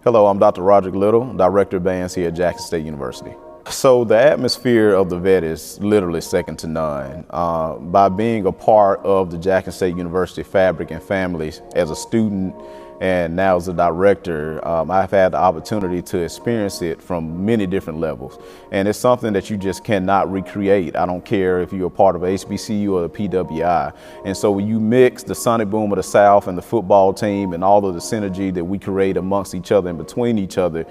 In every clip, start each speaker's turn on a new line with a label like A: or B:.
A: Hello, I'm Dr. Roderick Little, Director of Bands here at Jackson State University. So the atmosphere of the vet is literally second to none. By being a part of the Jackson State University fabric and families as a student and now as a director, I've had the opportunity to experience it from many different levels. And it's something that you just cannot recreate. I don't care if you're a part of HBCU or the PWI. And so when you mix the Sonic Boom of the South and the football team and all of the synergy that we create amongst each other and between each other,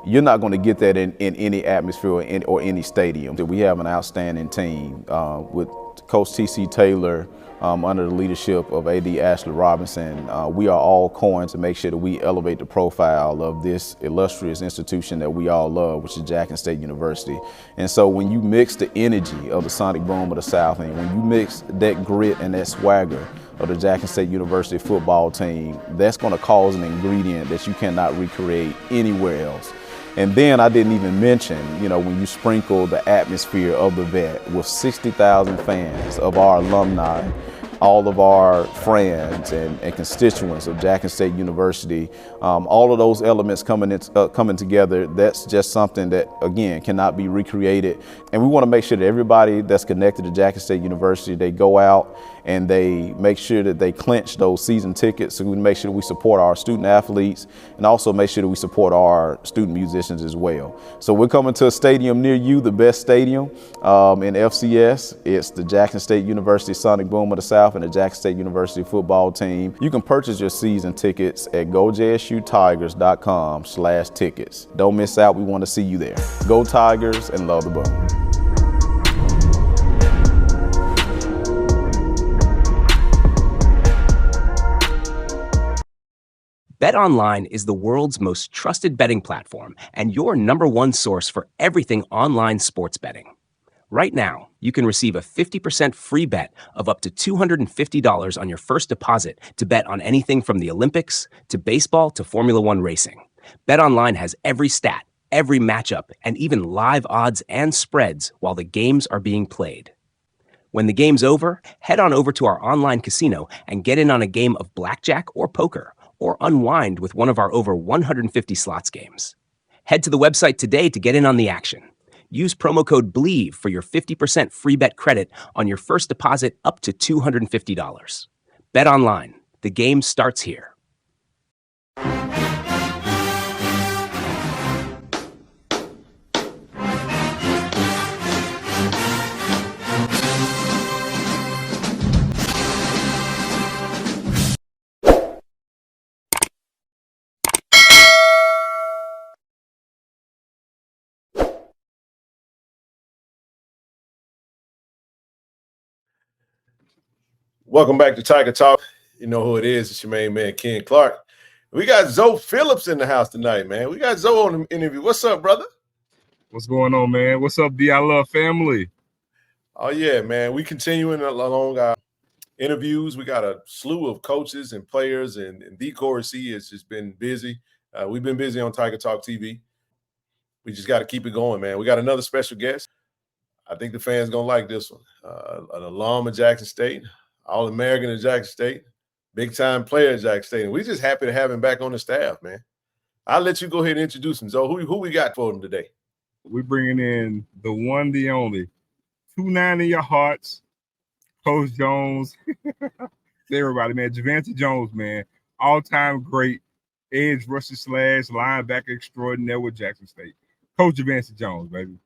A: you're not going to get that in any atmosphere or any stadium. We have an outstanding team with Coach T.C. Taylor under the leadership of A.D. Ashley Robinson. We are all coin to make sure that we elevate the profile of this illustrious institution that we all love, which is Jackson State University. And so when you mix the energy of the Sonic Boom of the South and when you mix that grit and that swagger of the Jackson State University football team, that's going to cause an ingredient that you cannot recreate anywhere else. And then I didn't even mention, when you sprinkle the atmosphere of the vet with 60,000 fans of our alumni, all of our friends and constituents of Jackson State University, all of those elements coming together, that's just something that, again, cannot be recreated. And we want to make sure that everybody that's connected to Jackson State University, they go out and they make sure that they clinch those season tickets. So we make sure that we support our student athletes and also make sure that we support our student musicians as well. So we're coming to a stadium near you, the best stadium in FCS. It's the Jackson State University Sonic Boom of the South and the Jackson State University football team. You can purchase your season tickets at gojsutigers.com/tickets. Don't miss out. We want to see you there. Go Tigers and love the Boom.
B: BetOnline is the world's most trusted betting platform and your number one source for everything online sports betting. Right now, you can receive a 50% free bet of up to $250 on your first deposit to bet on anything from the Olympics to baseball to Formula One racing. BetOnline has every stat, every matchup, and even live odds and spreads while the games are being played. When the game's over, head on over to our online casino and get in on a game of blackjack or poker, or unwind with one of our over 150 slots games. Head to the website today to get in on the action. Use promo code BLEAV for your 50% free bet credit on your first deposit up to $250. Bet online. The game starts here.
C: Welcome back to Tiger Talk. You know who it is. It's your main man, Ken Clark. We got Zoe Phillips in the house tonight, man. We got Zoe on the interview. What's up, brother?
D: What's going on, man? What's up, D? I Love family?
C: Oh, yeah, man. We continuing along our interviews. We got a slew of coaches and players, and D. Corsi has just been busy. We've been busy on Tiger Talk TV. We just got to keep it going, man. We got another special guest. I think the fans going to like this one. An alum of Jackson State, All-American at Jackson State, big-time player at Jackson State. And we're just happy to have him back on the staff, man. I'll let you go ahead and introduce him. So who we got for him today?
D: We're bringing in the one, the only, 2-9 in your hearts, Coach Jones. Everybody, man. Javancy Jones, man. All-time great edge rusher / linebacker extraordinaire with Jackson State. Coach Javancy Jones, baby.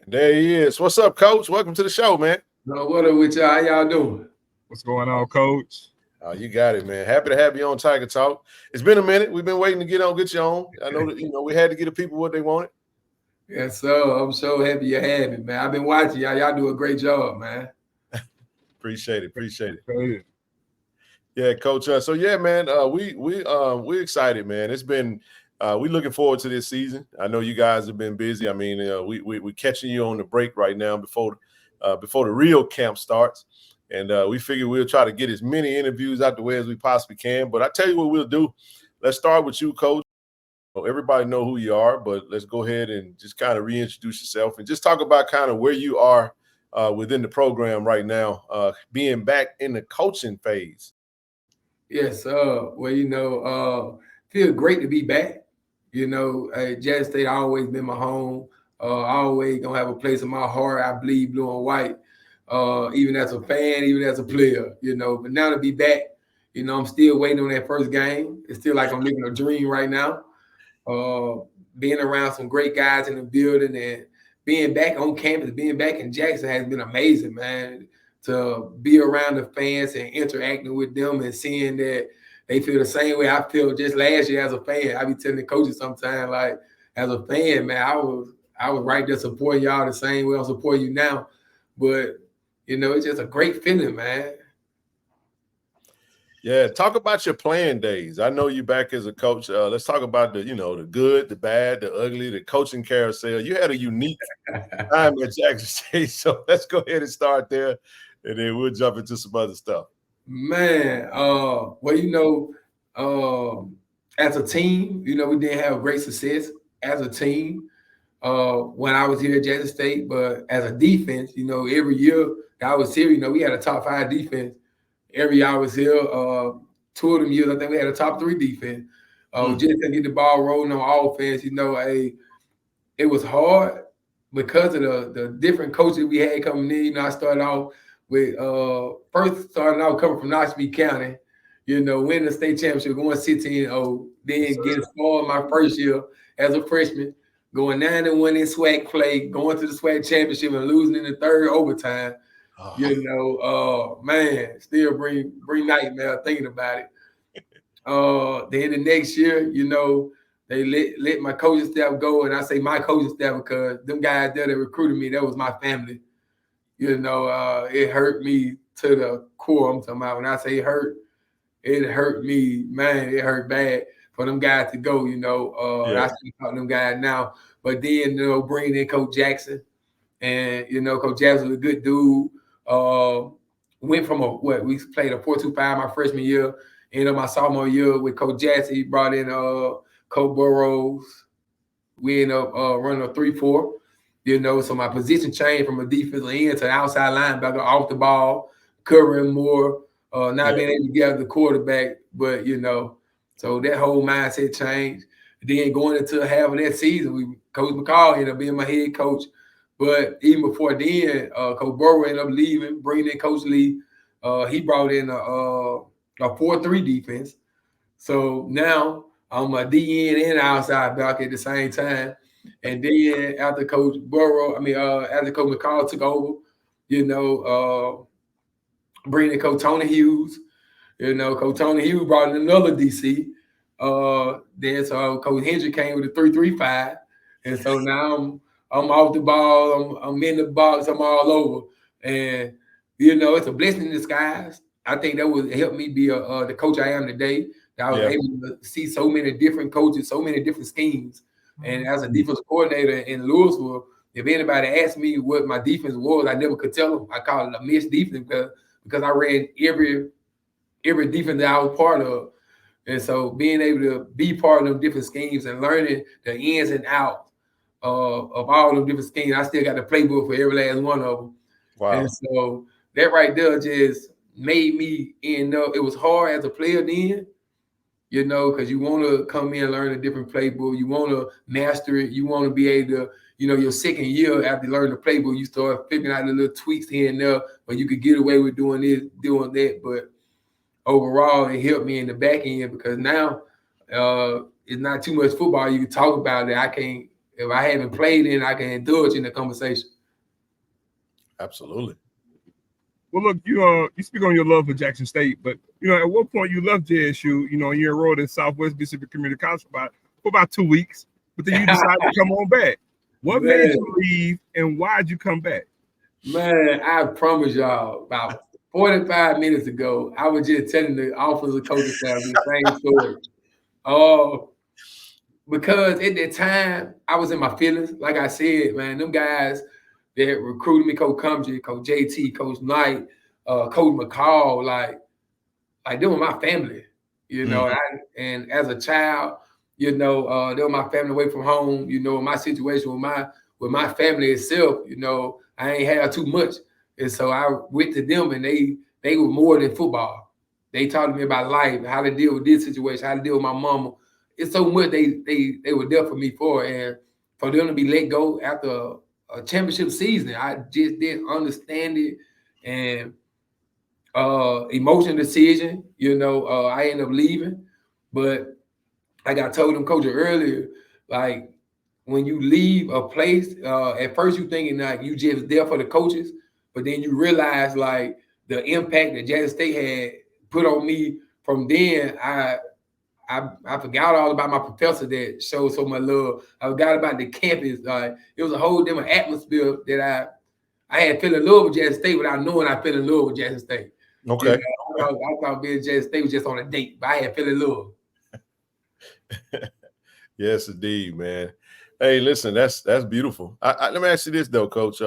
C: There he is. What's up, Coach? Welcome to the show, man.
E: What up with y'all? How y'all doing?
D: What's going on, Coach?
C: Oh, you got it, man. Happy to have you on Tiger Talk. It's been a minute. We've been waiting to get you on. I know that we had to get the people what they wanted.
E: Yes, sir. I'm so happy you have me, man. I've been watching y'all. Y'all do a great job, man.
C: Appreciate it. Yeah, Coach. So yeah, man. We excited, man. It's been we looking forward to this season. I know you guys have been busy. I mean, we catching you on the break right now before the real camp starts. And we figure we'll try to get as many interviews out the way as we possibly can. But I tell you what we'll do. Let's start with you, Coach. Everybody know who you are, but let's go ahead and just kind of reintroduce yourself and just talk about kind of where you are within the program right now, being back in the coaching phase.
E: Yes, well, feel great to be back. You know, Jackson State always been my home. Always gonna have a place in my heart. I bleed blue and white, even as a fan, even as a player. You know, but now to be back, you know, I'm still waiting on that first game. It's still like I'm living a dream right now. Being around some great guys in the building and being back on campus, being back in Jackson has been amazing, man. To be around the fans and interacting with them and seeing that they feel the same way I feel just last year as a fan. I be telling the coaches sometimes, like, as a fan, man, I was right there supporting y'all the same way I'm supporting you now. But, you know, it's just a great feeling, man.
C: Yeah, talk about your playing days. I know you back as a coach. Let's talk about the good, the bad, the ugly, the coaching carousel. You had a unique time at Jackson State, so let's go ahead and start there, and then we'll jump into some other stuff.
E: Man, well, you know, as a team, you know, we didn't have great success as a team when I was here at Jackson State. But as a defense, you know, every year that I was here, you know, we had a top 5 defense. Every year I was here, 2 of them years, I think we had a top 3 defense. Just to get the ball rolling on offense, you know, it was hard because of the different coaches we had coming in. You know, I started off with first starting out coming from Knoxville County, you know, winning the state championship, going 16-0, then getting spoiled my first year as a freshman, going 9-1 in SWAC play, going to the SWAC championship and losing in the third overtime. You know, man, still bring nightmare thinking about it. Then the next year, you know, they let my coaching staff go, and I say my coaching staff because them guys there that recruited me, that was my family. You know, it hurt me to the core. I'm talking about when I say it hurt me, man. It hurt bad for them guys to go. You know, I still talk to them guys now, but then you know, bringing in Coach Jackson, and you know, Coach Jackson was a good dude. Went from we played a 4-2-5 my freshman year, ended up my sophomore year with Coach Jackson. He brought in Coach Burrows. We ended up running a 3-4. You know, so my position changed from a defensive end to an outside linebacker, off the ball, covering more, not being able to get the quarterback. But you know, so that whole mindset changed. Then going into half of that season, Coach McCall ended up being my head coach. But even before then, Coach Burrow ended up leaving, bringing in Coach Lee. He brought in a 4-3 defense. So now I'm a DN and outside back at the same time. And then after Coach after Coach McCall took over, you know, bringing in Coach Tony Hughes. You know, Coach Tony Hughes brought in another DC. Then so Coach Hendrick came with a 3-3-5. And so now I'm off the ball. I'm in the box. I'm all over. And, you know, it's a blessing in disguise. I think that would help me be the coach I am today. That I was able to see so many different coaches, so many different schemes. And as a defense coordinator in Louisville, if anybody asked me what my defense was, I never could tell them. I call it a mixed defense because I ran every defense that I was part of. And so being able to be part of them different schemes and learning the ins and outs of all them different schemes, I still got the playbook for every last one of them. Wow. And so that right there just made me end up. It was hard as a player then, you know, because you want to come in and learn a different playbook. You want to master it. You want to be able to, you know, your second year after learning the playbook, you start figuring out the little tweaks here and there, but you could get away with doing this, doing that. But overall, it helped me in the back end because now it's not too much football you can talk about that I can't. If I haven't played in, I can indulge in the conversation.
C: Absolutely.
D: Well, look, you speak on your love for Jackson State, but you know, at what point you left JSU? You know, you enrolled in Southwest Mississippi Community College for about 2 weeks, but then you decided to come on back. What made you leave, and why'd you come back?
E: Man, I promise y'all, about 45 minutes ago, I was just telling the offensive coaching staff the same story. Because at that time, I was in my feelings. Like I said, man, them guys that recruited me, Coach Cumsey, Coach JT, Coach Knight, Coach McCall, like they were my family, you know. And as a child, you know, they were my family away from home. You know, my situation with my family itself, you know, I ain't had too much, and so I went to them, and they were more than football. They taught me about life, how to deal with this situation, how to deal with my mama. it's so much they were there for me for, and for them to be let go after a championship season, I just didn't understand it. And emotional decision, I ended up leaving. But like I told them coach earlier, like when you leave a place, at first you thinking like you just there for the coaches, but then you realize like the impact that Jackson State had put on me. From then, I forgot all about my professor that showed so much love. I forgot about the campus. It was a whole different atmosphere that I had fell in love with Jackson State without knowing I fell in love with Jackson State.
C: Okay.
E: I thought being Jackson State was just on a date, but I had fell in love.
C: Yes, indeed, man. Hey, listen, that's beautiful. Let me ask you this though, Coach.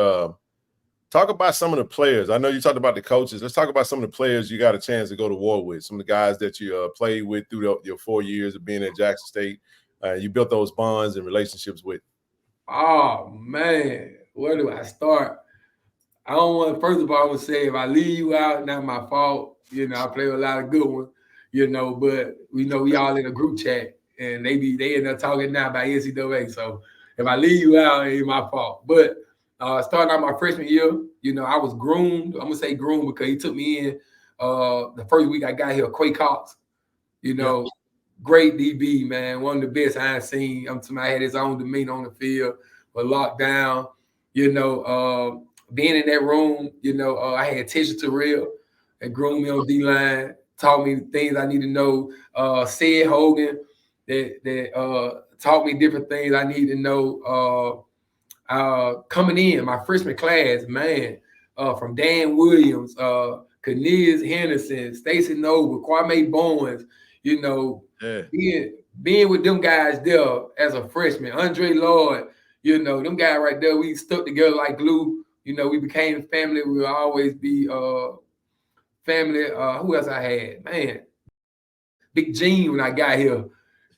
C: Talk about some of the players. I know you talked about the coaches. Let's talk about some of the players you got a chance to go to war with. Some of the guys that you played with through your 4 years of being at Jackson State. You built those bonds and relationships with.
E: Oh man, where do I start? I don't want. First of all, I would say if I leave you out, not my fault. I play with a lot of good ones. But we all in a group chat, and they end up talking now about NCAA. So if I leave you out, it ain't my fault. But starting out my freshman year, I was groomed. I'm gonna say groomed because he took me in the first week I got here. Quay Cox, great DB, man, one of the best I've seen. Somebody had his own demeanor on the field, but locked down. Being in that room, I had Tisha Terrell that groomed me on D-line, taught me things I need to know. Sid Hogan that taught me different things I need to know. Coming in, my freshman class, man, from Dan Williams, Cornelius Henderson, Stacey Noble, Kwame Bowens, being with them guys there as a freshman, Andre Lloyd, them guys right there, we stuck together like glue. We became family. We will always be family. Who else I had? Man, Big Gene when I got here.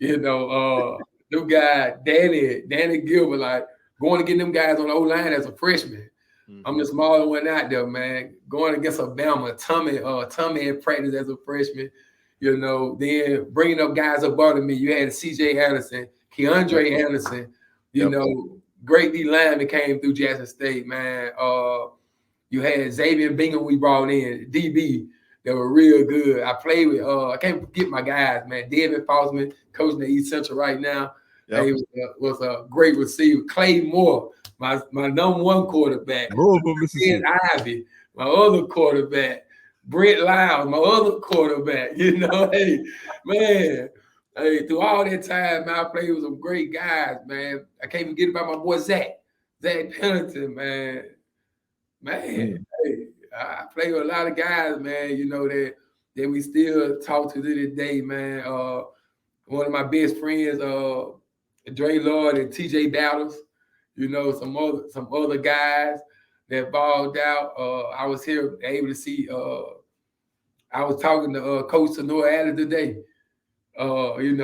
E: Them guy, Danny Gilbert, like going to get them guys on the O-line as a freshman. Mm-hmm. I'm the smaller one out there, man. Going against Alabama, Tommy in practice as a freshman. Then bringing up guys up under me. You had C.J. Anderson, Keandre Anderson, great D lineman came through Jackson State, man. You had Xavier Bingham we brought in, DB, that were real good. I played with, I can't forget my guys, man. David Fossman, coaching at East Central right now. Yep. He was a great receiver. Clay Moore, my number one quarterback. Ken Ivy, my other quarterback. Brent Lyles, my other quarterback. Hey, man. Hey, through all that time, man, I played with some great guys, man. I can't forget about my boy Zach Pennington, man. Hey, I play with a lot of guys, man, that we still talk to this day, man. One of my best friends, Dre Lloyd and TJ Battles, some other guys that balled out. I was here able to see, I was talking to Coach Sonora Adams today. We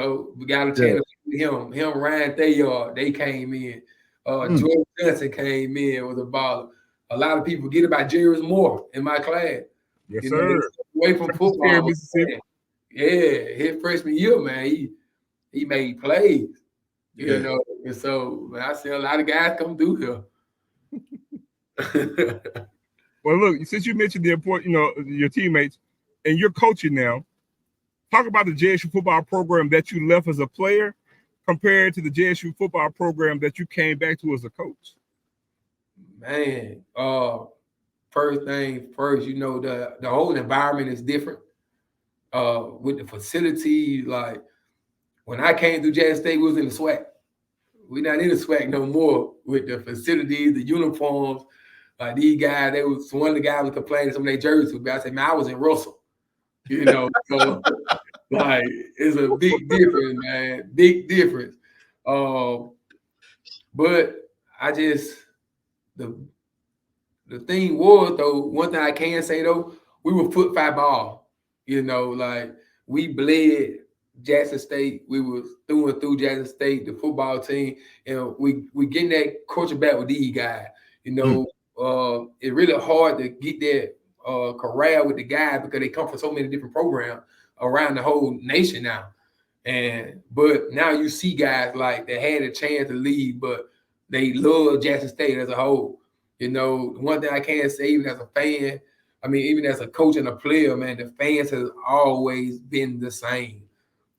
E: got a chance to see him, Ryan Thayard, they came in. George Johnson came in with a baller. A lot of people forget about Jerry Moore in my class.
D: Yes, sir.
E: Away from football. Mississippi. Yeah, his freshman year, man, he made plays. And so man, I see a lot of guys come through
D: here. Well, look, since you mentioned the important, your teammates, and you're coaching now, talk about the JSU football program that you left as a player compared to the JSU football program that you came back to as a coach.
E: Man, first thing first, the whole environment is different. With the facility, like when I came through Jackson State, we was in the SWAC. We're not in the SWAC no more with the facilities, the uniforms. These guys, one of the guys was complaining some of their jerseys. But I said, man, I was in Russell. So like it's a big difference, man. Big difference. But I just the thing was though, one thing I can say though, we were foot five ball. Like we bled Jackson State. We was through and through Jackson State, the football team, and we getting that culture back with these guys. It's really hard to get that corral with the guys because they come from so many different programs around the whole nation now. But now you see guys like that had a chance to leave, but they love Jackson State as a whole. You know, one thing I can say, even as a fan, I mean, even as a coach and a player, man, the fans has always been the same.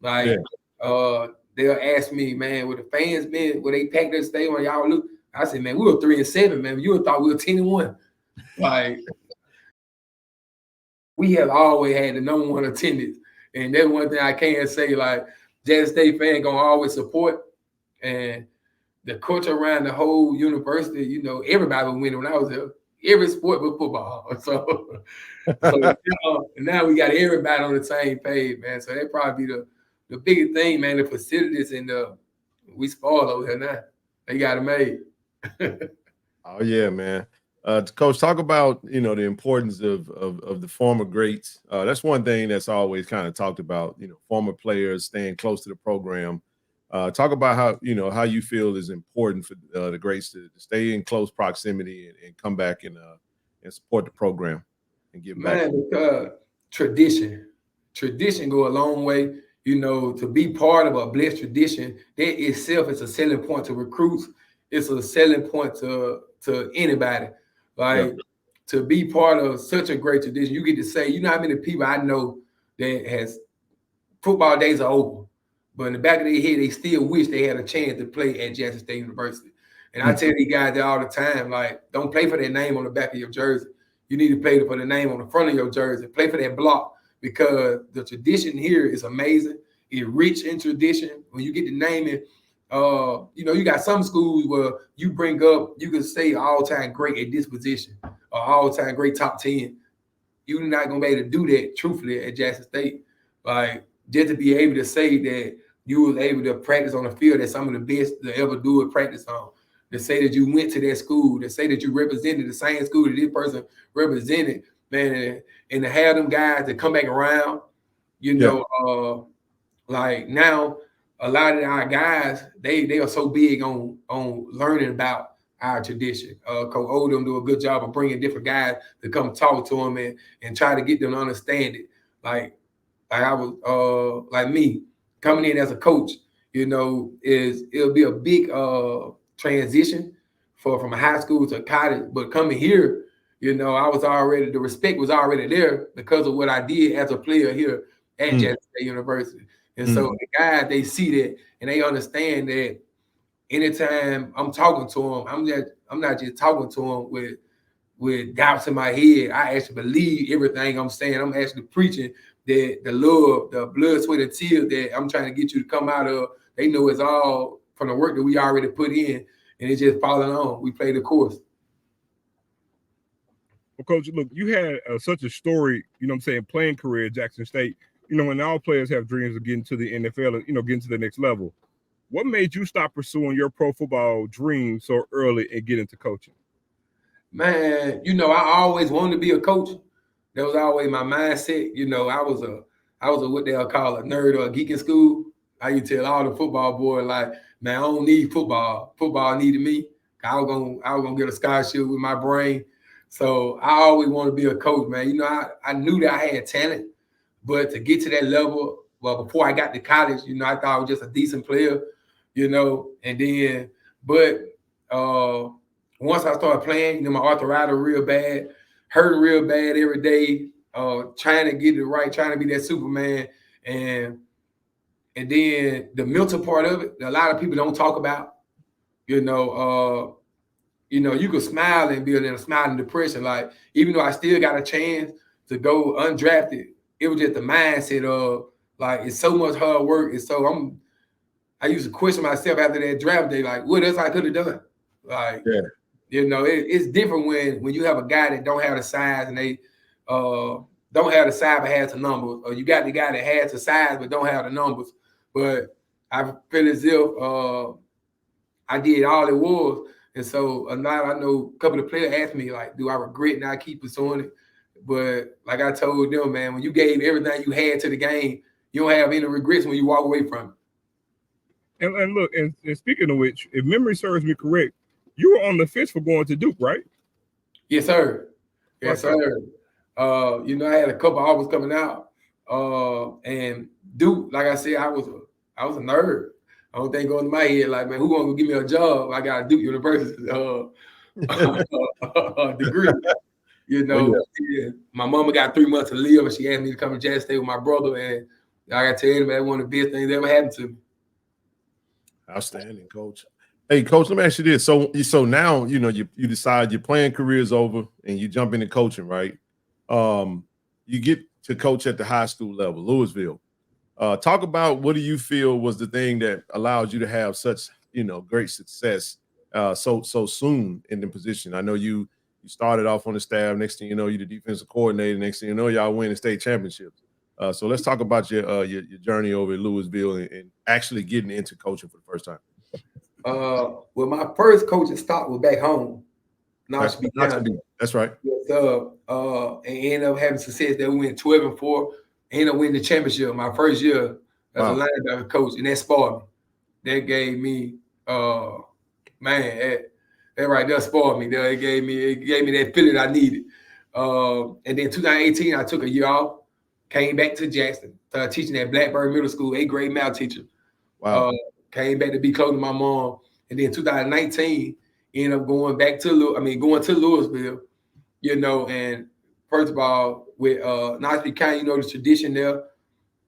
E: Like, they'll ask me, man, would the fans been, would they pack their stadium when y'all look? I said, man, we were 3-7, man. You would thought we were 10-1. Like, we have always had the number one attendance. And that's one thing I can say, like, Jackson State fan gonna always support. And the culture around the whole university, you know, everybody was winning when I was there. Every sport but football. So now we got everybody on the same page, man. So that probably be the biggest thing, man, the facilities and we spoiled over here now. They got it made.
C: Oh yeah, man. Coach, talk about, you know, the importance of the former greats. That's one thing that's always kind of talked about, you know, former players staying close to the program. Talk about how, you know, how you feel is important for the greats to stay in close proximity and come back and support the program and give back.
E: Man, because tradition go a long way. You know, to be part of a blessed tradition, that itself is a selling point to recruits. It's a selling point to anybody. Like, to be part of such a great tradition, you get to say, you know how many people I know that has football days are over, but in the back of their head, they still wish they had a chance to play at Jackson State University. And I tell these guys that all the time, like, don't play for their name on the back of your jersey. You need to play for the name on the front of your jersey. Play for that block, because the tradition here is amazing. It's rich in tradition. When you get to name it, you know, you got some schools where you bring up, you can say all-time great at this position or all-time great top 10. You're not going to be able to do that, truthfully, at Jackson State. Like, just to be able to say that you was able to practice on the field that some of the best to ever do it practice on, to say that you went to that school, to say that you represented the same school that this person represented, man, and to have them guys to come back around, you know, like now, a lot of our guys, they are so big on learning about our tradition. Coach Odom do a good job of bringing different guys to come talk to them and try to get them to understand it. Like I was, like me, coming in as a coach, you know, it'll be a big transition from a high school to a college. But coming here, you know, the respect was already there because of what I did as a player here at Jackson State University. And so the guys, they see that and they understand that anytime I'm talking to them, I'm not just talking to them with doubts in my head. I actually believe everything I'm saying. I'm actually preaching that the love, the blood, sweat, and tears that I'm trying to get you to come out of. They know it's all from the work that we already put in, and it's just following on. We play the course.
D: Well, Coach, look, you had such a story, you know what I'm saying, playing career at Jackson State. You know, when all players have dreams of getting to the NFL, you know, getting to the next level. What made you stop pursuing your pro football dream so early and get into coaching?
E: Man, you know, I always wanted to be a coach. That was always my mindset. You know, I was a what they'll call a nerd or a geek in school. I used to tell all the football boys, like, man, I don't need football. Football needed me. I was gonna get a scholarship with my brain. So I always wanted to be a coach, man. You know, I knew that I had talent. But to get to that level, well, before I got to college, you know, I thought I was just a decent player, you know, and then, but once I started playing, you know, my arthritis real bad, hurt real bad every day, trying to get it right, trying to be that Superman. And then the mental part of it, a lot of people don't talk about, you know, you could smile and be in a smiling depression. Like, even though I still got a chance to go undrafted, it was just the mindset of, like, it's so much hard work. I used to question myself after that draft day, like, what else I could have done? Like, you know, it's different when you have a guy that don't have the size and they don't have the size but has the numbers, or you got the guy that has the size but don't have the numbers. But I feel as if I did all it was. And so now I know a couple of players asked me, like, do I regret not keep pursuing it? But like I told them, man, when you gave everything you had to the game, you don't have any regrets when you walk away from it.
D: And look, and speaking of which, if memory serves me correct, you were on the fence for going to Duke, right?
E: Yes, sir. Yes, sir. You know, I had a couple offers coming out. And Duke, like I said, I was I was a nerd. I don't think going to my head like, man, who gonna give me a job? I got a Duke University degree. You know, yeah. My mama got 3 months to live, and she asked me to come to Jackson State with my brother. And I got to tell you, man, one of the best things that ever happened to me.
C: Outstanding, Coach. Hey, Coach, let me ask you this. So now, you know, you decide your playing career is over and you jump into coaching, right? You get to coach at the high school level, Louisville. Talk about what do you feel was the thing that allowed you to have such, you know, great success so soon in the position. I know you started off on the staff. Next thing you know, you're the defensive coordinator. Next thing you know, y'all win the state championships. So let's talk about your journey over at Louisville and actually getting into coaching for the first time.
E: Well, my first coaching stop was back home.
C: That's right.
E: Yes, and ended up having success. That we went 12-4. Ended up winning the championship my first year as a linebacker coach, and that spoiled me. That gave me, man, that right there spoiled me. It gave me that feeling I needed. And then 2018, I took a year off, came back to Jackson, started teaching at Blackburn Middle School, 8th grade math teacher.
C: Wow.
E: Came back to be close to my mom, and then 2019 ended up going to Louisville, you know. And first of all, with Knoxville County, you know, the tradition there,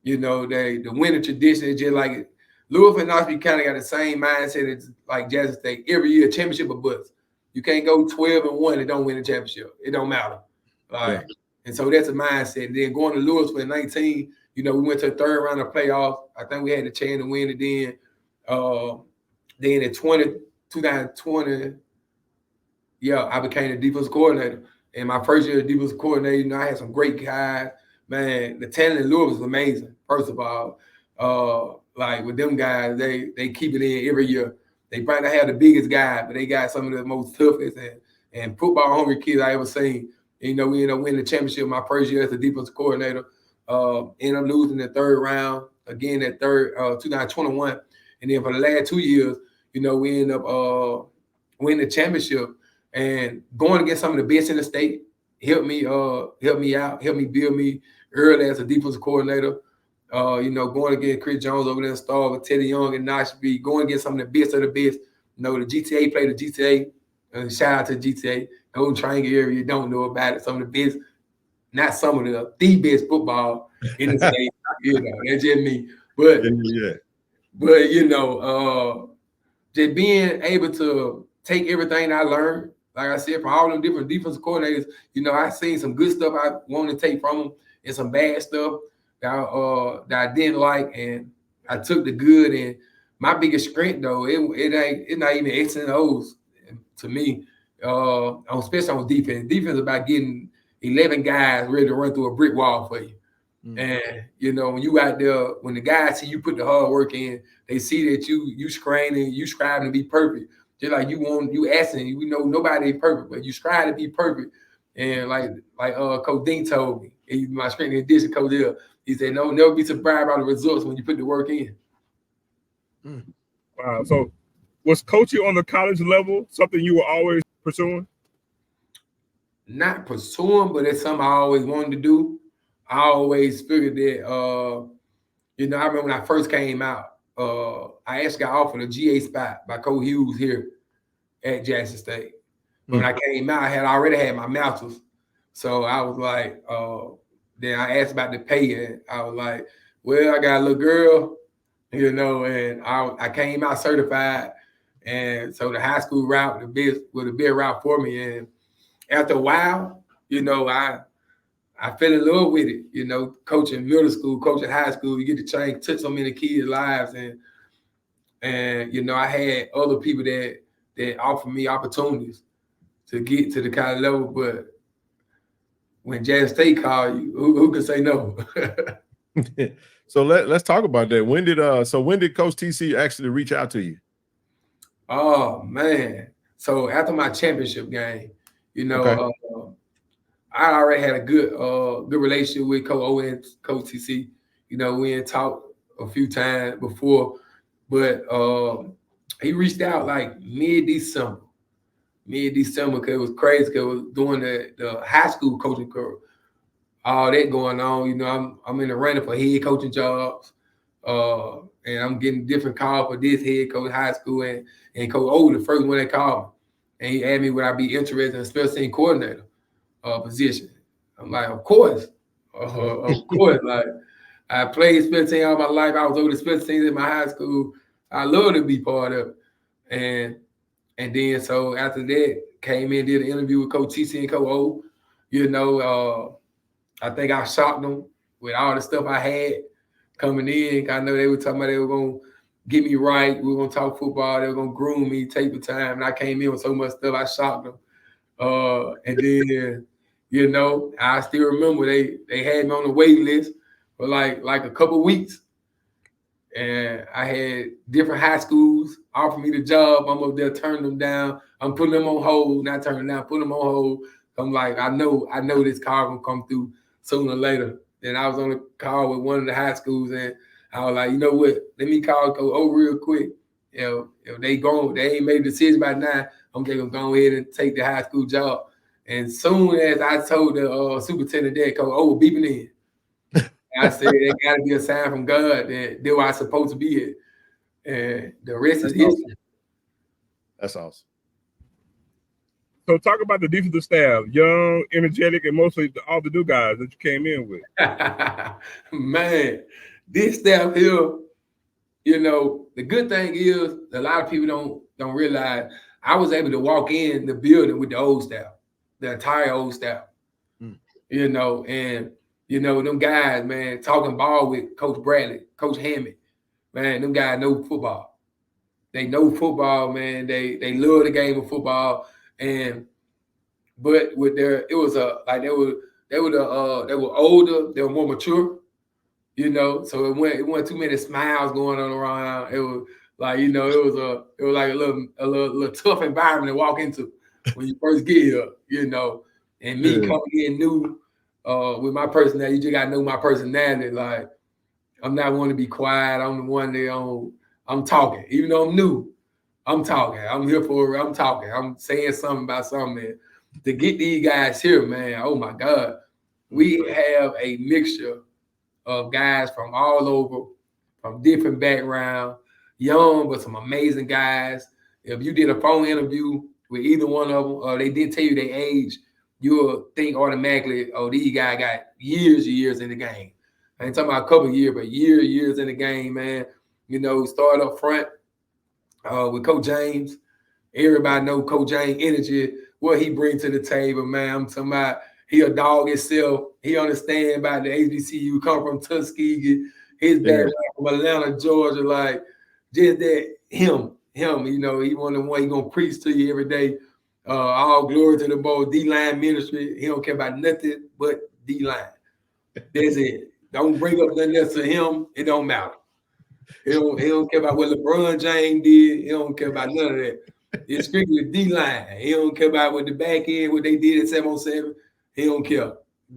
E: you know, the winter tradition is just like Louisville and Knoxville County got the same mindset as like Jackson State. Every year, championship or bust. You can't go 12-1 and don't win a championship. It don't matter. Like, and so that's a mindset. And then going to Louisville in 19, you know, we went to the third round of playoffs. I think we had the chance to win it then. Then in 2020, I became the defensive coordinator. And my first year as defensive coordinator, you know, I had some great guys. Man, the talent in Louisville was amazing. First of all, like with them guys, they keep it in every year. They might not have the biggest guy, but they got some of the most toughest and football hungry kids I ever seen. And, you know, we ended up winning the championship my first year as the defensive coordinator. Ended up losing the third round again that 2021. And then for the last 2 years, you know, we ended up winning the championship and going against some of the best in the state. Helped me out, helped me build me early as a defensive coordinator. You know, going against Chris Jones over there in Star with Teddy Young and Knoxville, going against some of the best. You know, the GTA played the GTA. Shout out to the GTA. Golden Triangle area, you don't know about it. Some of the best, not some of the best football in the state. You know, that's just me. But But you know, just being able to take everything I learned, like I said, from all them different defensive coordinators, you know, I seen some good stuff I wanted to take from them and some bad stuff that I didn't like, and I took the good. And my biggest strength though, it's not even X and O's to me. Especially on defense. Defense is about getting 11 guys ready to run through a brick wall for you. And you know, when you out there, when the guys see you put the hard work in, they see that you screening, you striving to be perfect. Just like you asking, you know, nobody is perfect, but you strive to be perfect. And like Coach Dean told me, my strength and condition coach there, he said, no, never be surprised by the results when you put the work in.
D: Wow. So was coaching on the college level something you were always pursuing?
E: Not pursuing, but it's something I always wanted to do. I always figured that, you know, I remember when I first came out, I actually got offered a GA spot by Coach Hughes here at Jackson State. But when I came out, I had already had my master's. So I was like, then I asked about the pay, and I was like, well, I got a little girl, you know, and I came out certified. And so the high school route was a big route for me. And after a while, you know, I fell in love with it, you know, coaching middle school, coaching high school. You get to touch so many kids' lives. And you know, I had other people that offered me opportunities to get to the college level. But when Jackson State called you, who can say no?
C: So let's talk about that. When did Coach TC actually reach out to you?
E: Oh man. So after my championship game, you know, I already had a good relationship with Coach O and Coach TC. You know, we had talked a few times before, but he reached out like mid-December because it was crazy because it was doing the high school coaching curve. All that going on, you know, I'm in the running for head coaching jobs. And I'm getting different calls for this head coach high school and Coach O, the first one that called me. And he asked me would I be interested in special team coordinator position. I'm like, of course. Of course. Like, I played special team all my life. I was over the special teams in my high school. I love to be part of it. And then so after that, came in, did an interview with Coach TC and Coach O. You know, I think I shocked them with all the stuff I had coming in. I know they were talking about they were going to get me right. We were going to talk football. They were going to groom me, take the time. And I came in with so much stuff, I shocked them. And then, you know, I still remember they had me on the wait list for like a couple of weeks. And I had different high schools offer me the job. I'm up there turning them down. I'm putting them on hold, not turning them down, putting them on hold. I'm like, I know this call gonna come through sooner or later. Then I was on a call with one of the high schools, and I was like, you know what? Let me call Coach O real quick. You know, if they ain't made a decision by now, I'm just gonna go ahead and take the high school job. And soon as I told the superintendent that, Coach O was beeping in. I said it got to be a sign from God that they were supposed to be here, and the rest is history.
C: Awesome. That's awesome.
D: So talk about the defensive staff, young, energetic, and mostly all the new guys that you came in with.
E: Man, this staff here, you know, the good thing is a lot of people don't realize I was able to walk in the building with the old staff, the entire old staff, you know, and you know, them guys, man, talking ball with Coach Bradley, Coach Hammond, man, them guys know football. They know football, man. They love the game of football. But with they were older, they were more mature, you know. So it wasn't too many smiles going on around. It was like, you know, it was like a little tough environment to walk into when you first get here, you know. And me coming in new with my personality, you just gotta know my personality. Like, I'm not one to be quiet. I'm the one that I'm talking. Even though I'm new, I'm talking. I'm here for it. I'm talking. I'm saying something about something. Man. To get these guys here, man, oh my God. We have a mixture of guys from all over, from different backgrounds, young, but some amazing guys. If you did a phone interview with either one of them, or they did tell you their age, you'll think automatically, oh, these guys got years in the game. I ain't talking about a couple of years, but years in the game, man. You know, start up front with Coach James. Everybody know Coach James' energy, what he brings to the table, man. I'm talking about he a dog himself. He understand about the HBCU, come from Tuskegee, his background from Atlanta, Georgia, like just that him, you know, he one of the one he gonna preach to you every day. All glory to the both D-line ministry. He don't care about nothing but D-line. That's it. Don't bring up nothing else to him. It don't matter. He don't care about what LeBron James did. He don't care about none of that. It's strictly D-line. He don't care about what the back end, what they did at 7-on-7. He don't care.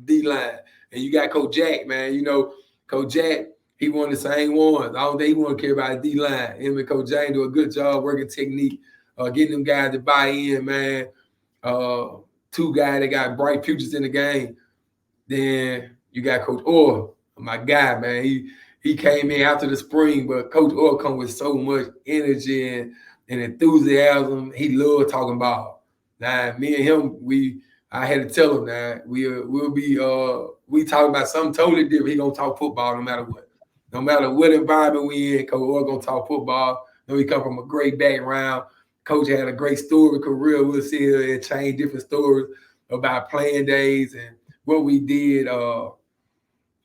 E: D-line. And you got Coach Jack, man. You know, Coach Jack, he one of the same ones. I don't think he want to care about D-line. Him and Coach James do a good job working technique, getting them guys to buy in, man. Two guys that got bright futures in the game. Then you got Coach Orr, my guy, man. He came in after the spring, but Coach Orr come with so much energy and enthusiasm. He loved talking ball. Now, me and him, I had to tell him that we talking about something totally different. He gonna talk football no matter what. No matter what environment we in, Coach Orr gonna talk football. Know he come from a great background. Coach had a great story career. We'll see here and change different stories about playing days and what we did.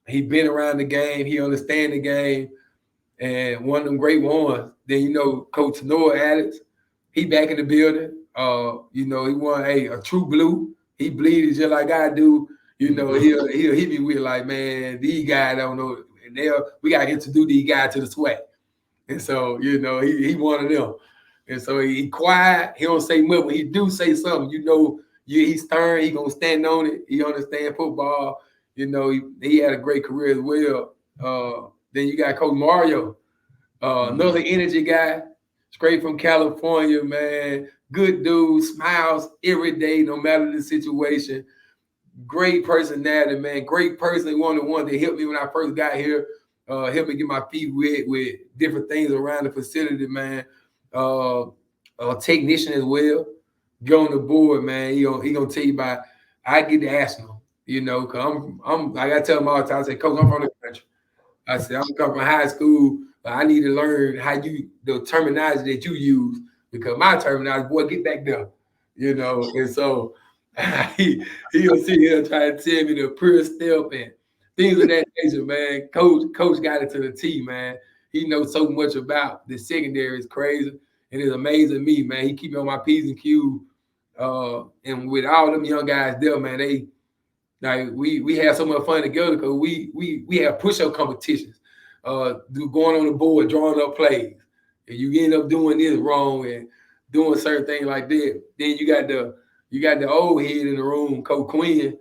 E: He been around the game. He understand the game. And one of them great ones. Then, you know, Coach Noah Alex, he back in the building. You know, he won a true blue. He bleeds just like I do. You know, he'll hit me with like, man, these guys don't know. And we got to introduce these guys to the SWAC. And so, you know, he one of them. And so he quiet. He don't say much. When he do say something, you know, he's stern. He going to stand on it. He understand football. You know, he had a great career as well. Then you got Coach Mario, another energy guy, straight from California, man. Good dude, smiles every day, no matter the situation. Great personality, man. Great person. One of the ones that helped me when I first got here. help me get my feet wet with different things around the facility, man. A technician as well. Get on the board, man. He gonna tell you about. I get to ask him, cause I'm like I tell him all the time. I say, Coach, I'm from the country. I said, I'm coming from high school, but I need to learn the terminology that you use, because my terminology, boy, get back there, And so he'll sit here try to tell me the pure step and things of that nature, man. Coach got it to the T, man. He knows so much about the secondary. It's crazy, and it's amazing me, man. He keep me on my P's and Q's, and with all them young guys there, man, we have so much fun together because we have push-up competitions, going on the board, drawing up plays, and you end up doing this wrong and doing certain things like that. Then you got the old head in the room, Coach Quinn.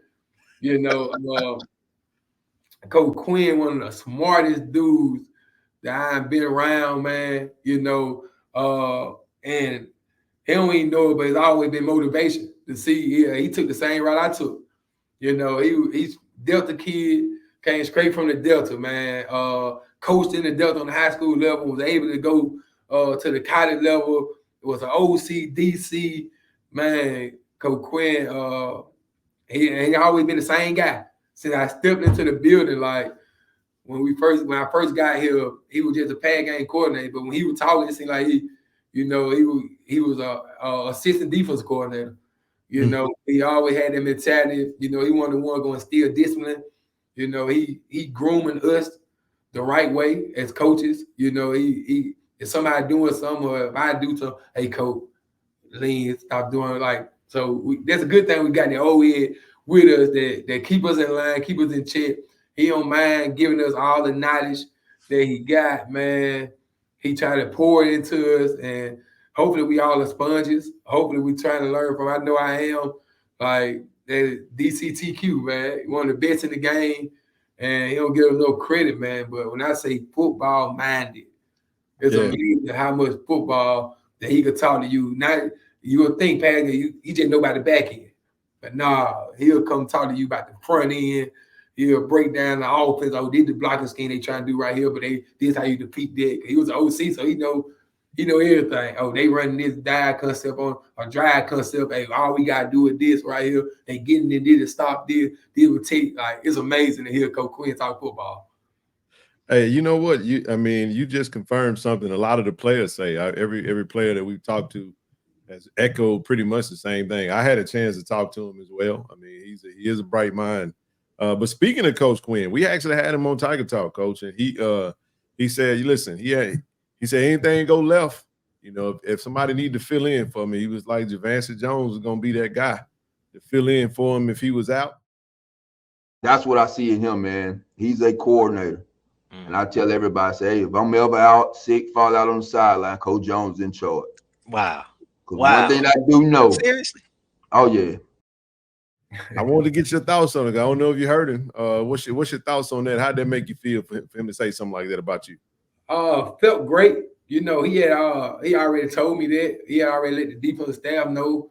E: Coach Quinn, one of the smartest dudes that I've been around, man. And he don't even know it, but it's always been motivation to see. Yeah, he took the same route I took. He's Delta kid, came straight from the Delta, man. Coached in the Delta on the high school level, was able to go to the college level. It was an OC, DC, man. Coach Quinn, he always been the same guy since I stepped into the building. Like when I first got here, he was just a pad game coordinator. But when he was talking, it seemed like he was a assistant defense coordinator. He always had that mentality. He wasn't the one going to steal discipline. He grooming us the right way as coaches. He if somebody doing something, or if I do something, hey, coach, lean, stop doing that's a good thing. We got the old head with us that keep us in line, keep us in check. He don't mind giving us all the knowledge that he got, man. He try to pour it into us, and hopefully we all are sponges. Hopefully we trying to learn from. I know I am. Like that DCTQ, man, one of the best in the game, and he don't give him no credit, man. But when I say football minded, it's amazing how much football that he could talk to you. Not you would think, Pat, he just know about the back end, but nah, he'll come talk to you about the front end. He'll break down the offense. Oh, this the blocking scheme they trying to do right here, but this how you defeat that. He was an OC, so he know everything. Oh, they running this dive concept on a drive concept. Hey, all we gotta do is this right here. They getting in there to stop this. This will take it's amazing to hear Coach Quinn talk football.
C: Hey, you know what? You just confirmed something a lot of the players say. Every player that we've talked to has echoed pretty much the same thing. I had a chance to talk to him as well. I mean, he is a bright mind. But speaking of Coach Quinn, we actually had him on Tiger Talk, Coach, and he said, listen, he said anything go left, if somebody need to fill in for me, he was like Javancy Jones was gonna be that guy to fill in for him if he was out.
F: That's what I see in him, man. He's a coordinator. And I tell everybody, say, hey, if I'm ever out, sick, fall out on the sideline, Coach Jones in charge.
G: Wow.
F: One thing I do know.
G: Seriously?
F: Oh, yeah.
C: I wanted to get your thoughts on it. I don't know if you heard him. What's your thoughts on that? How'd that make you feel for him to say something like that about you?
E: Felt great. He already told me that. He already let the defensive staff know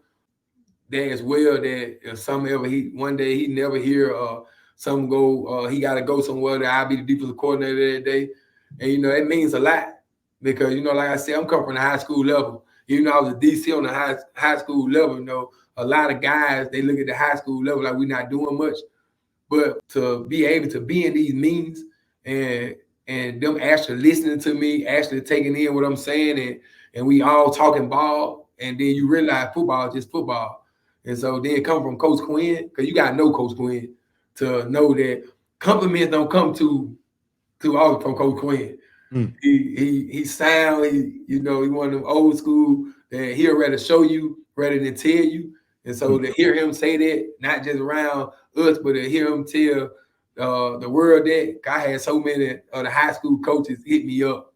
E: that as well, that if one day he never hear some go, he got to go somewhere, that I'll be the defensive coordinator that day. And, it means a lot because, like I said, I'm coming from the high school level. Even though I was a DC on the high school level, a lot of guys, they look at the high school level like we're not doing much. But to be able to be in these meetings and them actually listening to me, actually taking in what I'm saying, and we all talking ball, and then you realize football is just football. And so then come from Coach Quinn, because you got to know Coach Quinn to know that compliments don't come too often from Coach Quinn. He sound, he one of them old school that he'll rather show you rather than tell you. And so to hear him say that, not just around us, but to hear him tell the world that, I had so many of the high school coaches hit me up,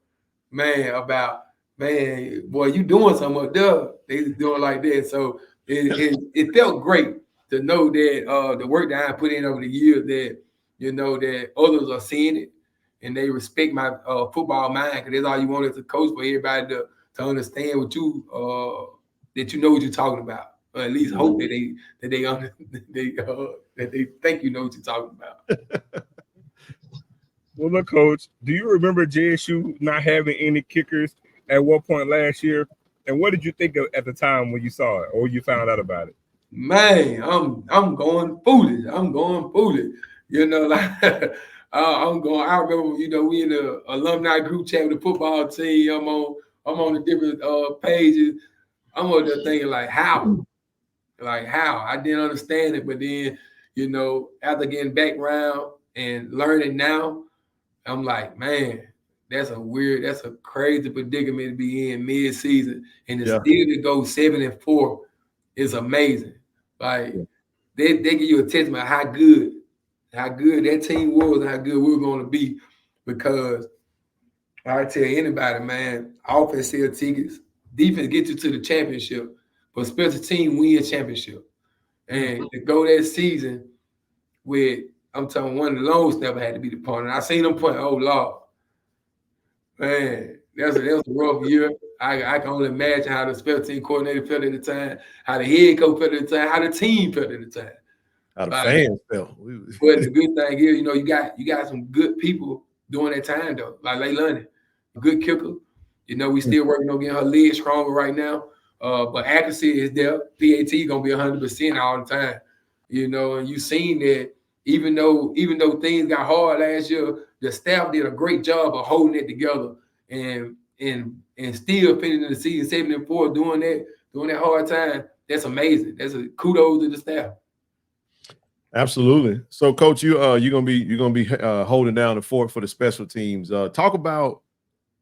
E: man, about, man, boy, you doing something up there. They doing like that. So it felt great to know that the work that I put in over the years, that, that others are seeing it and they respect my football mind, because that's all you want as a coach, for everybody to understand what you, that you know what you're talking about. Or at least hope that they think you know what you're talking about.
D: Well, look, Coach, do you remember JSU not having any kickers at one point last year? And what did you think of at the time when you saw it or you found out about it?
E: Man, I'm going foolish. I'm going foolish. You know, like I'm going. I remember, we in the alumni group chat with the football team. I'm on the different pages. I'm on there thinking like how, I didn't understand it, but then after getting background and learning now, I'm like, man, that's a crazy predicament to be in mid-season, and still to go 7-4 is amazing. Like they give you a testament of how good that team was and how good we were going to be, because I tell anybody, man, offense sell tickets, defense get you to the championship, but special team win championship. And to go that season with, I'm telling you, one of the long snapper had to be the partner. I seen them point, oh Lord, man, that was a rough year. I can only imagine how the special team coordinator felt at the time, how the head coach felt at the time, how the team felt at the time.
C: How the fans felt.
E: But the good thing is, you got some good people during that time though, like Leilani, a good kicker. We still working on getting her legs stronger right now. But accuracy is there. PAT gonna be 100% all the time. And you seen that even though things got hard last year, the staff did a great job of holding it together and still finishing the season 7-4 during that hard time. That's amazing. That's a kudos to the staff.
C: Absolutely. So, Coach, you're gonna be holding down the fort for the special teams. Talk about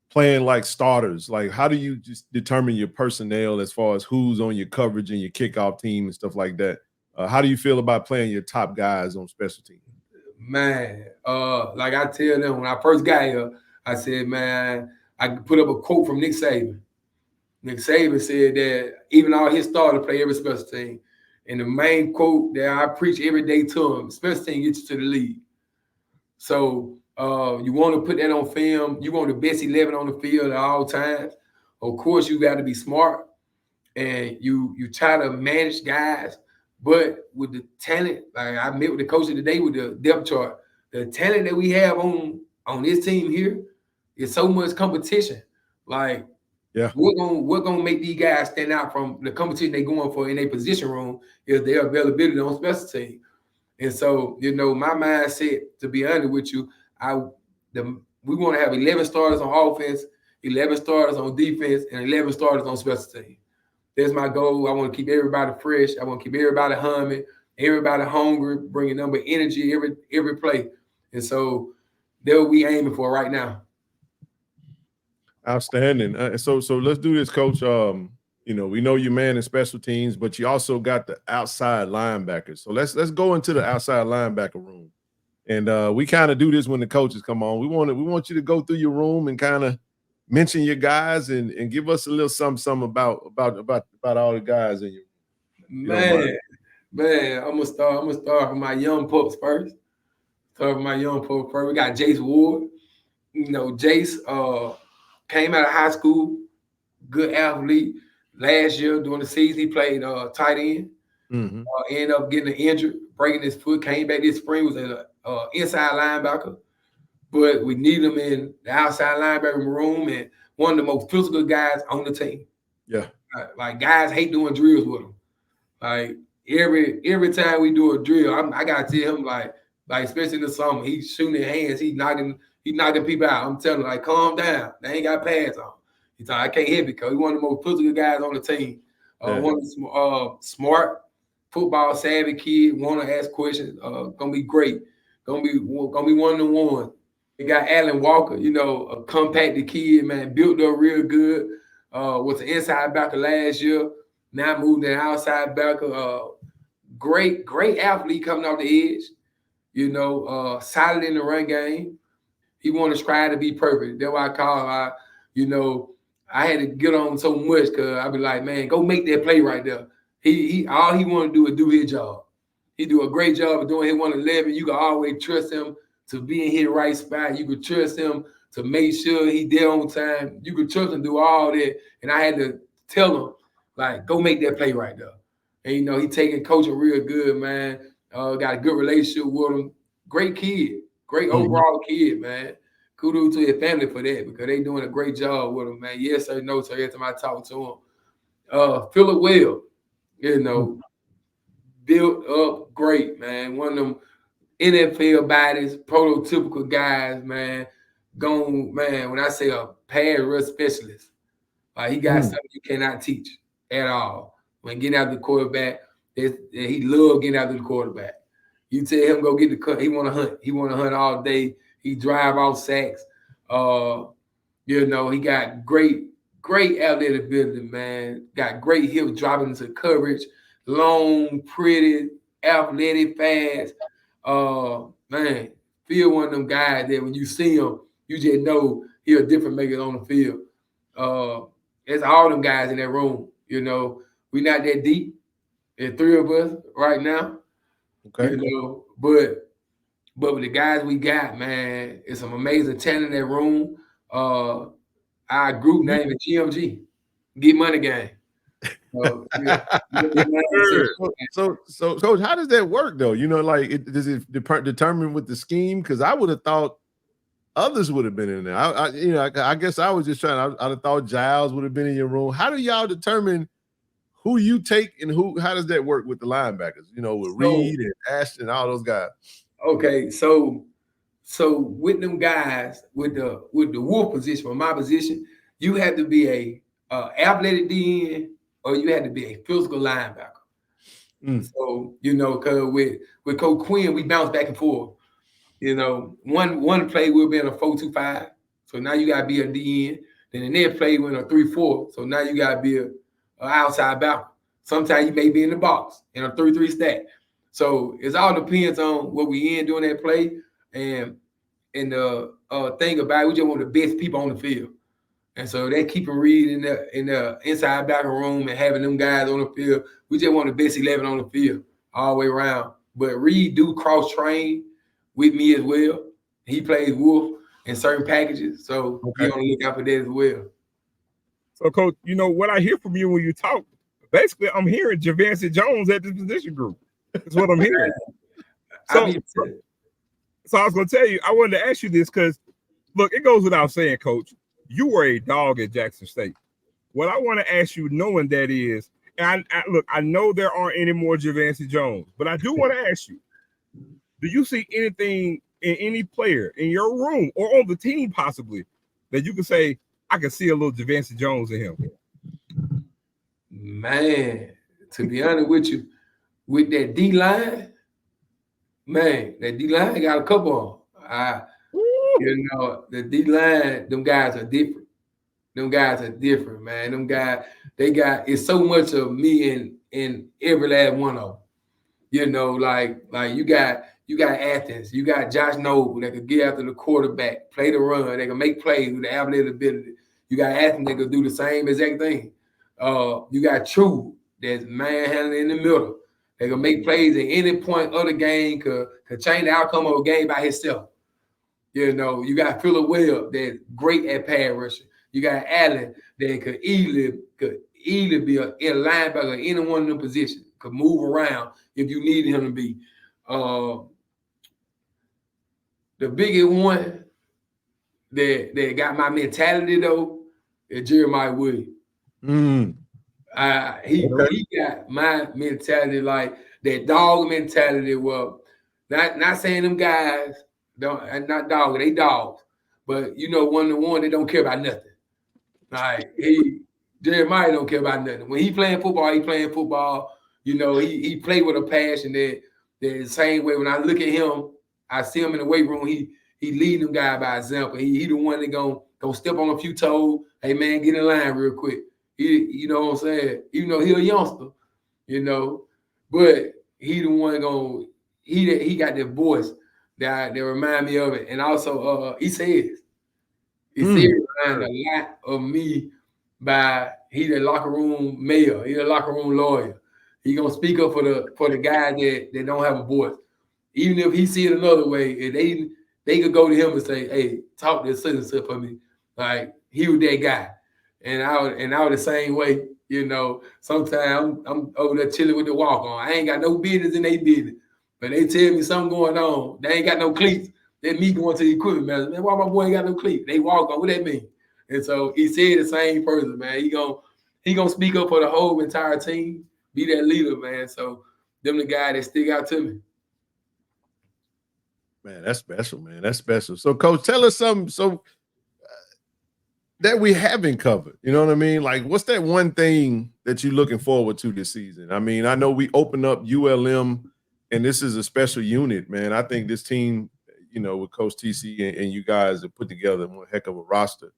C: playing like starters. Like, how do you just determine your personnel as far as who's on your coverage and your kickoff team and stuff like that? How do you feel about playing your top guys on special teams?
E: Man, like I tell them when I first got here, I said, man, I put up a quote from Nick Saban. Nick Saban said that even all his starters play every special team. And the main quote that I preach every day to him, special team gets you to the league. So you want to put that on film. You want the best 11 on the field at all times. Of course, you got to be smart, and you try to manage guys. But with the talent, like I met with the coach today with the depth chart, the talent that we have on this team here is so much competition. Like,
C: yeah,
E: we're gonna make these guys stand out from the competition they going for in their position room is their availability on special team. And so, my mindset, to be honest with you, we want to have 11 starters on offense, 11 starters on defense, and 11 starters on special team. That's my goal. I want to keep everybody fresh. I want to keep everybody humming, everybody hungry, bringing number energy every play. And so that's what we aiming for right now.
C: Outstanding. So let's do this, Coach. We know you man in special teams, but you also got the outside linebackers. So let's go into the outside linebacker room, and we kind of do this when the coaches come on. We want you to go through your room and kind of mention your guys and give us a little something about all the guys in your
E: man. I'm gonna start with my young pups first. We got Jace Ward. Jace came out of high school, good athlete. Last year during the season, he played tight end.
C: Mm-hmm.
E: Ended up getting injured, breaking his foot. Came back this spring, was an inside linebacker. But we need him in the outside linebacker room and one of the most physical guys on the team.
C: Yeah.
E: Like guys hate doing drills with him. Like every time we do a drill, I gotta tell him like especially in the summer, he's shooting in hands, he's knocking people out. I'm telling him, like, calm down. They ain't got pads on. He's like, I can't hit because he's one of the most physical guys on the team. One of the smart, football savvy kid, want to ask questions. Gonna be great. Gonna be one of the ones. We got Alan Walker, a compacted kid, man, built up real good. Was an inside backer last year. Now moved to outside backer. Great athlete coming off the edge. Solid in the run game. He want to strive to be perfect. That's why I call him. I had to get on so much because I be like, man, go make that play right there. He all he want to do is do his job. He do a great job of doing his 111. You can always trust him to be in his right spot. You could trust him to make sure he there on time. You could trust him to do all that. And I had to tell him, like, go make that play right there. And, he taking coaching real good, man. Got a good relationship with him. Great kid. Great overall kid, man. Kudos to his family for that because they doing a great job with him, man. Yes sir, no sir. Every time I talk to him, Phillip Well, you know, built up great, man. One of them NFL bodies, prototypical guys, man. Gone, man. When I say a pass rush specialist, like he got something you cannot teach at all. When getting after the quarterback, he love getting after the quarterback. You tell him go get the cut, he want to hunt. He want to hunt all day. He drive off sacks. You know, he got great athletic ability, man. Got great hip dropping into coverage, long, pretty, athletic, fast. Man, Phil one of them guys that when you see him, you just know he a different maker on the field. It's all them guys in that room. You know, we not that deep. There's 3 of us right now.
C: Okay.
E: You know, but with the guys we got, man, it's some amazing talent in that room. Our group name is GMG, Get Money Gang.
C: So, Coach, how does that work though? You know, like, does it determine with the scheme? Because I would have thought others would have been in there. I guess I was just trying. I'd have thought Giles would have been in your room. How do y'all determine who you take and who? How does that work with the linebackers? You know, with Reed and Ashton and all those guys.
E: Okay, so with them guys, with the wolf position, for my position, you had to be a athletic DN or you had to be a physical linebacker. So, you know, because with Coach Quinn, we bounce back and forth. You know, one play we'll be in a 4-2-5. So now you got to be a DN. Then the next play we're in a 3-4. So now you got to be a outside backer. Sometimes you may be in the box in a 3-3 stack. So it all depends on what we in doing that play. And the thing about it, we just want the best people on the field. And so they keep them Reed in the inside backer room and having them guys on the field. We just want the best 11 on the field all the way around. But Reed do cross train with me as well. He plays wolf in certain packages, so be on the lookout for that as well.
D: So, Coach, you know what I hear from you when you talk. Basically, I'm hearing Javancy Jones at this position group. That's what I'm hearing. So I was going to tell you, I wanted to ask you this because, look, it goes without saying, Coach, you were a dog at Jackson State. What I want to ask you, knowing that is, and I know there aren't any more Javancy Jones, but I do want to ask you, do you see anything in any player in your room or on the team possibly that you can say, I can see a little Javancy Jones in him?
E: Man, to be honest with you, with that D-line, man, that D-line got a couple of them. You know, the D-line, them guys are different. Them guys are different, man. Them guys, it's so much of me in every last one of them. You know, like you got Athens, you got Josh Noble that could get after the quarterback, play the run, they can make plays with the athletic ability. You got Athens that could do the same exact thing. You got True that's manhandling in the middle. They can make plays at any point of the game, could change the outcome of a game by himself. You know, you got Phillip Webb that's great at pass rushing. You got Allen that could easily be a linebacker in any one of them positions, could move around if you needed him to be. The biggest one that got my mentality though is Jeremiah Williams. He got my mentality, like that dog mentality. Well, not saying them guys not dog, they dogs, but you know, one they don't care about nothing. Like Jeremiah don't care about nothing. When he playing football. You know, he played with a passion that the same way. When I look at him, I see him in the weight room. He leading them guys by example. He the one that gonna step on a few toes. Hey man, get in line real quick. You know what I'm saying? Even though he a youngster, you know, but he the one he got that voice that remind me of it. And also he says remind a lot of me by he the locker room mayor, he the locker room lawyer. He gonna speak up for the guys that don't have a voice. Even if he see it another way, if they could go to him and say, hey, talk this citizen for me. Like he was that guy. And I was the same way, you know. Sometimes I'm over there chilling with the walk on. I ain't got no business in their business. But they tell me something going on. They ain't got no cleats. Then me going to the equipment manager, man, why my boy ain't got no cleat? They walk on, what that mean? And so he said the same person, man. He gonna speak up for the whole entire team, be that leader, man. So them the guy that stick out to me.
C: Man, that's special, man. That's special. So, Coach, tell us something that we haven't covered. You know what I mean? Like, what's that one thing that you're looking forward to this season? I mean, I know we opened up ULM, and this is a special unit, man. I think this team, you know, with Coach TC and you guys have put together one heck of a roster.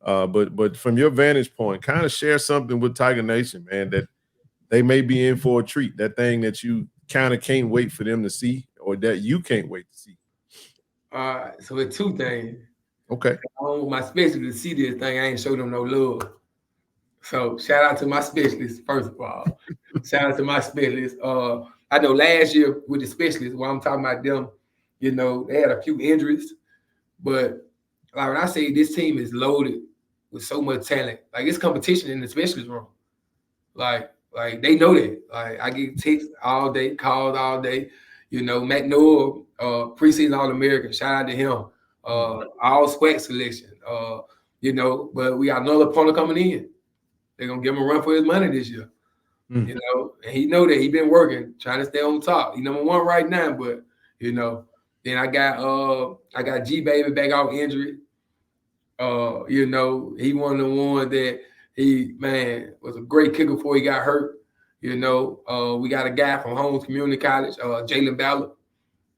C: But from your vantage point, kind of share something with Tiger Nation, man, that they may be in for a treat, that thing that you kind of can't wait for them to see or that you can't wait to see.
E: So it's two things.
C: Okay.
E: I want my specialist to see this thing. I ain't show them no love. So shout out to my specialist, first of all. Shout out to my specialist. I know last year with the specialists, while I'm talking about them, you know, they had a few injuries. But like when I say this team is loaded with so much talent, like it's competition in the specialist room. Like they know that. Like I get texts all day, calls all day. You know, Matt Noah, preseason All-American, shout out to him. All SWAC selection. You know, but we got another opponent coming in. They're gonna give him a run for his money this year. You know, and he know that he been working, trying to stay on top. He number one right now, but you know, then I got G Baby back out injury. You know, he one of the ones that he was a great kicker before he got hurt. You know, we got a guy from Holmes Community College, Jalen Ballard.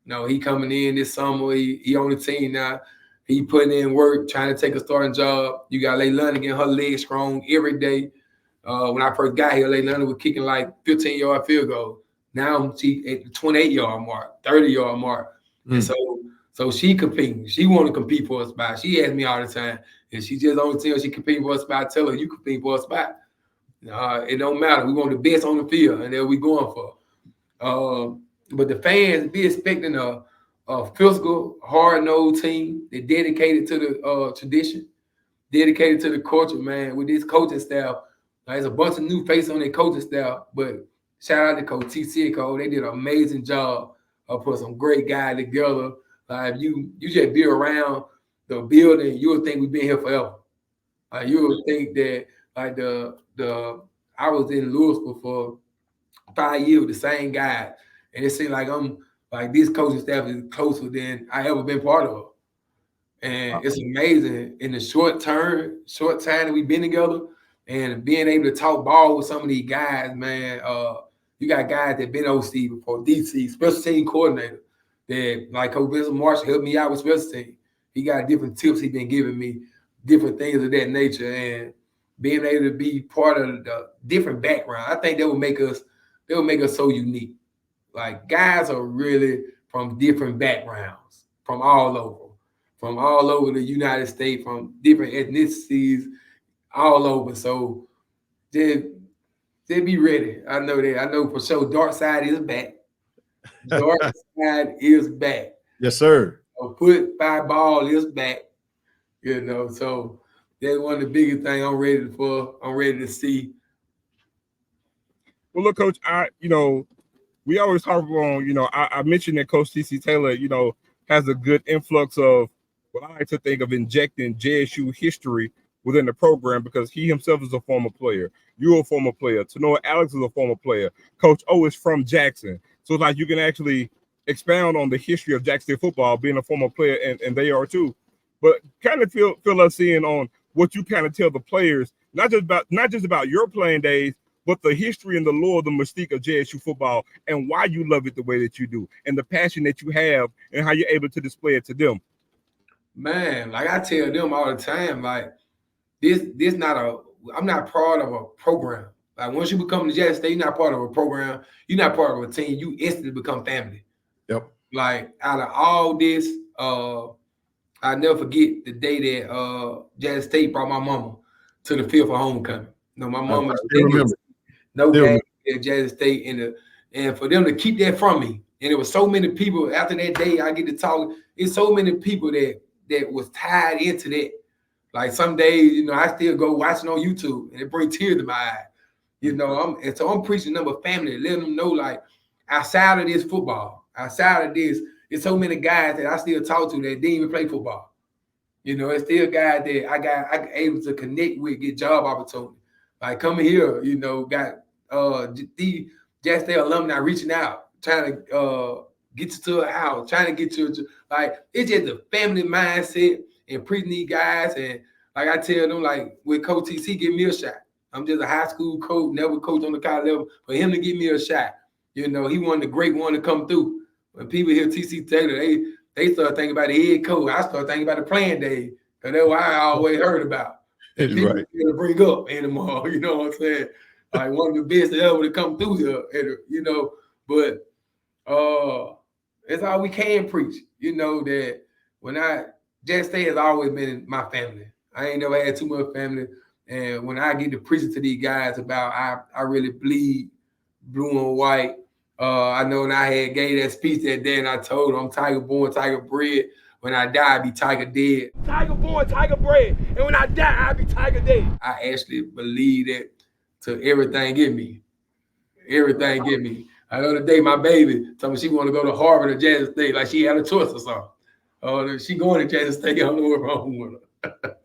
E: You know, he coming in this summer. He on the team now. He putting in work, trying to take a starting job. You got Leilani getting her legs strong every day. When I first got here, Leilani was kicking like 15-yard field goals. Now she at the 28-yard mark, 30-yard mark. And so she competing. She want to compete for a spot. She asks me all the time. If she just on the team, she competing for a spot, I tell her, you compete for a spot. It don't matter. We want the best on the field, and that's what we going for. But the fans be expecting a physical, hard-nosed team. They're dedicated to the tradition, dedicated to the culture, man. With this coaching staff, there's a bunch of new faces on their coaching staff, but shout out to Coach TC and Coach. They did an amazing job of putting some great guys together. Like you just be around the building, you'll think we've been here forever. You'll think that like I was in Louisville for 5 years with the same guy, and it seemed like I'm like this coaching staff is closer than I ever been part of. And it's amazing in the short time that we've been together and being able to talk ball with some of these guys, man. You got guys that been OC before, DC, special team coordinator, that like Coach Vincent Marshall helped me out with special team. He got different tips he been giving me, different things of that nature, and being able to be part of the different background. I think that would make us so unique. Like guys are really from different backgrounds, from all over the United States, from different ethnicities, all over. So they be ready. I know that. I know for sure Dark Side is back. Dark Side is back.
C: Yes, sir.
E: So Put by Ball is back. You know, so that's one of the biggest things I'm ready for. I'm ready to see.
D: Well, look, Coach, we always talk on, I mentioned that Coach TC Taylor, has a good influx of what I like to think of injecting JSU history within the program because he himself is a former player. You're a former player. Tanoa Alex is a former player. Coach O is from Jackson. So it's like you can actually expound on the history of Jackson State football, being a former player, and they are too. But kind of fill us in on what you kind of tell the players, not just about your playing days, but the history and the lore, the mystique of JSU football, and why you love it the way that you do, and the passion that you have, and how you're able to display it to them.
E: Man, like I tell them all the time, like I'm not part of a program. Like once you become the Jackson State, you're not part of a program. You're not part of a team. You instantly become family.
C: Yep.
E: Like out of all this, I never forget the day that Jackson State brought my mama to the field for homecoming. My mama no game at Jackson State, and for them to keep that from me, and it was so many people after that day. I get to talk. It's so many people that was tied into that. Like some days, I still go watching on YouTube, and it brings tears to my eyes. So I'm preaching number family, letting them know like outside of this football, outside of this, it's so many guys that I still talk to that didn't even play football. You know, it's still guys that I able to connect with, get job opportunity. Like coming here, you know, got the Jackson State alumni reaching out, trying to get you to a house, trying to get you like it's just a family mindset and preaching these guys. And like I tell them, like with Coach TC, give me a shot. I'm just a high school coach, never coach on the college level. For him to give me a shot, you know, he wanted the great one to come through. When people hear TC Taylor, they start thinking about the head coach. I start thinking about the playing day, because that's what I always heard about. And people
C: Right.
E: to bring up anymore, you know what I'm saying? Like one of the best ever to come through here, and, you know. But it's all we can preach, you know, that Jackson State has always been my family. I ain't never had too much family. And when I get to preaching to these guys about I really bleed blue and white. I know when I had gave that speech that day and I told them I'm Tiger born, Tiger bred. When I die, I be Tiger dead. Tiger born, Tiger bred. And when I die, I be Tiger dead. I actually believe that to everything in me. Everything in me. I know the day my baby told me she want to go to Harvard or Jackson State, like she had a choice or something. Oh, she going to Jackson State. I don't know what's wrong with her.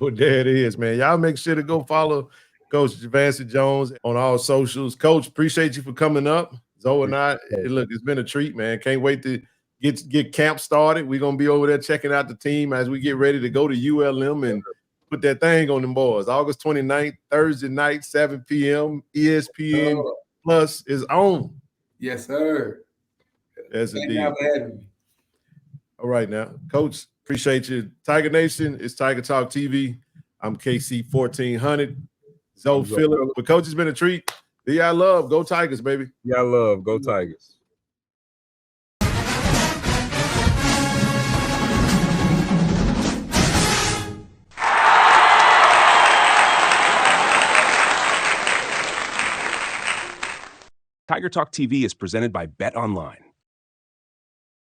C: Well, there it is, man. Y'all make sure to go follow Coach Javancy Jones on all socials. Coach, appreciate you for coming up. Zoe and I, look, it's been a treat, man. Can't wait to get camp started. We're going to be over there checking out the team as we get ready to go to ULM and put that thing on them boys. August 29th, Thursday night, 7 p.m. ESPN Plus is on.
E: Yes, sir.
C: Yes,
E: Thank
C: indeed.
E: you for having me.
C: All right, now, Coach, appreciate you. Tiger Nation, it's Tiger Talk TV. I'm KC 1400. Zoe Phillip. But Coach, it's been a treat. D.I. love. Go Tigers, baby.
D: Yeah, I love. Go Tigers.
B: Tiger Talk TV is presented by BetOnline.